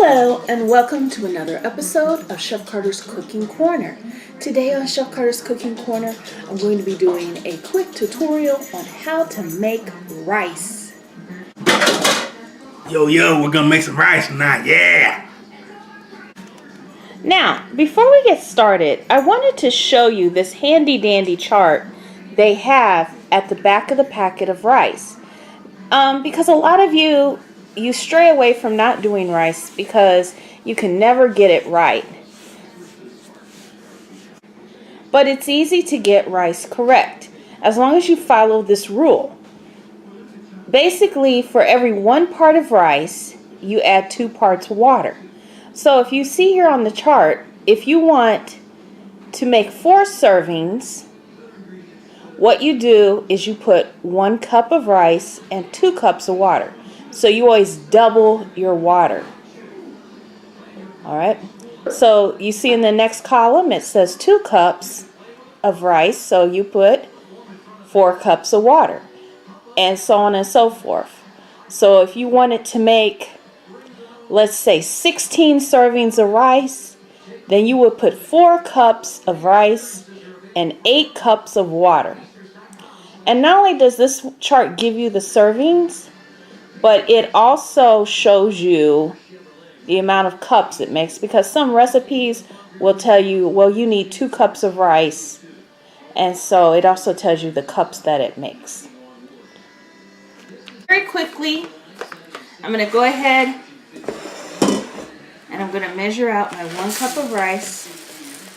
Hello and welcome to another episode of Chef Carter's Cooking Corner. Today on Chef Carter's Cooking Corner, I'm going to be doing a quick tutorial on how to make rice. Yo, we're gonna make some rice tonight, yeah! Now, before we get started, I wanted to show you this handy dandy chart they have at the back of the packet of rice. Because a lot of you stray away from not doing rice because you can never get it right. But it's easy to get rice correct as long as you follow this rule. Basically, for every 1 part of rice, you add 2 parts water. So if you see here on the chart, if you want to make 4 servings, what you do is you put 1 cup of rice and 2 cups of water. So you always double your water. Alright, so you see in the next column it says 2 cups of rice, so you put 4 cups of water, and so on and so forth. So if you wanted to make, let's say, 16 servings of rice, then you would put 4 cups of rice and 8 cups of water. And not only does this chart give you the servings, but it also shows you the amount of cups it makes, because some recipes will tell you, well, you need 2 cups of rice, and so it also tells you the cups that it makes. Very quickly, I'm going to go ahead and I'm going to measure out my 1 cup of rice.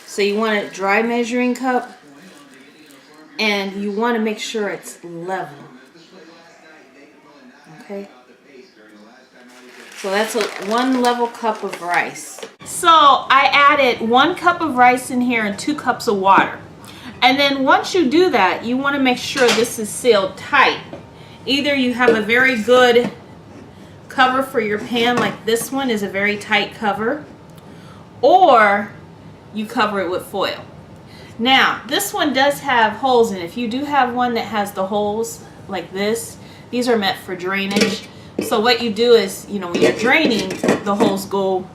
So you want a dry measuring cup, and you want to make sure it's level. Okay? So that's 1 level cup of rice. So I added 1 cup of rice in here and 2 cups of water. And then once you do that, you want to make sure this is sealed tight. Either you have a very good cover for your pan, like this one is a very tight cover, or you cover it with foil. Now, this one does have holes in it. If you do have one that has the holes like this, these are meant for drainage. So what you do is, when you're draining, the holes go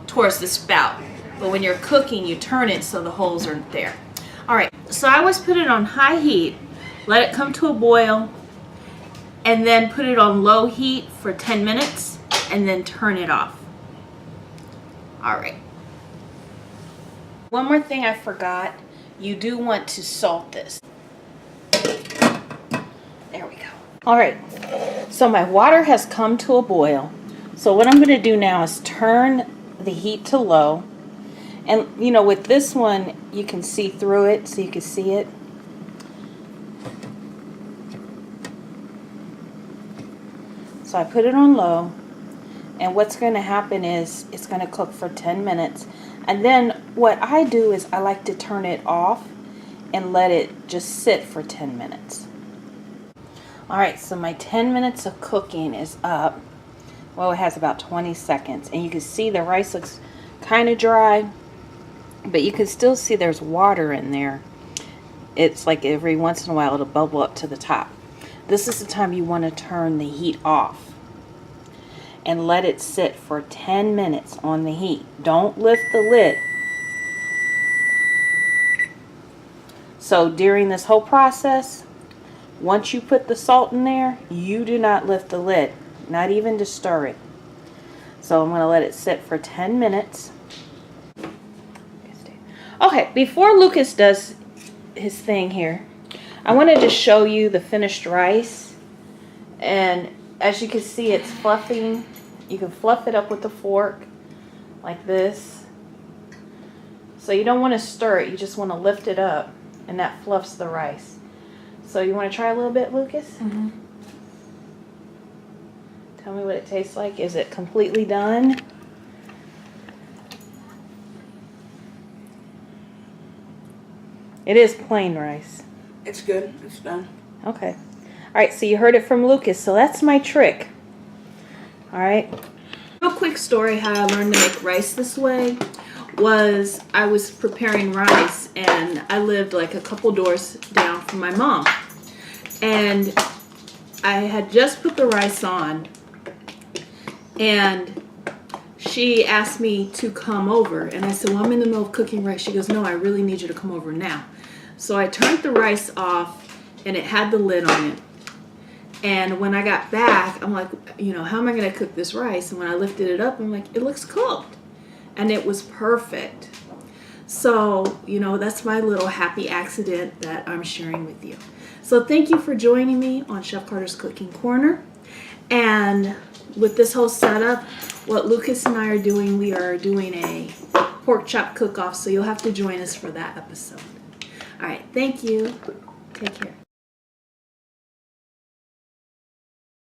towards the spout. But when you're cooking, you turn it so the holes aren't there. Alright, so I always put it on high heat, let it come to a boil, and then put it on low heat for 10 minutes, and then turn it off. Alright. One more thing I forgot. You do want to salt this. There we go. Alright, so my water has come to a boil. So what I'm going to do now is turn the heat to low. And with this one, you can see through it, so you can see it. So I put it on low. And what's going to happen is it's going to cook for 10 minutes. And then what I do is I like to turn it off and let it just sit for 10 minutes. Alright, so my 10 minutes of cooking is up. Well, it has about 20 seconds. And you can see the rice looks kind of dry, but you can still see there's water in there. It's like every once in a while it'll bubble up to the top. This is the time you want to turn the heat off and let it sit for 10 minutes on the heat. Don't lift the lid. So during this whole process, once you put the salt in there, you do not lift the lid, not even to stir it. So I'm going to let it sit for 10 minutes. Okay, before Lucas does his thing here, I wanted to show you the finished rice. And as you can see, it's fluffing. You can fluff it up with a fork like this. So you don't want to stir it, you just want to lift it up, and that fluffs the rice. So you want to try a little bit, Lucas? Mm-hmm. Tell me what it tastes like. Is it completely done? It is plain rice. It's good. It's done. Okay. Alright, so you heard it from Lucas. So that's my trick. Alright. Real quick story how I learned to make rice this way was I was preparing rice, and I lived like a couple doors down from my mom. And I had just put the rice on, and she asked me to come over. And I said, well, I'm in the middle of cooking rice. She goes, no, I really need you to come over now. So I turned the rice off, and it had the lid on it. And when I got back, I'm like, you know, how am I going to cook this rice? And when I lifted it up, I'm like, it looks cooked. And it was perfect. So, you know, that's my little happy accident that I'm sharing with you. So thank you for joining me on Chef Carter's Cooking Corner. And with this whole setup, what Lucas and I are doing, we are doing a pork chop cook-off. So you'll have to join us for that episode. All right, thank you. Take care.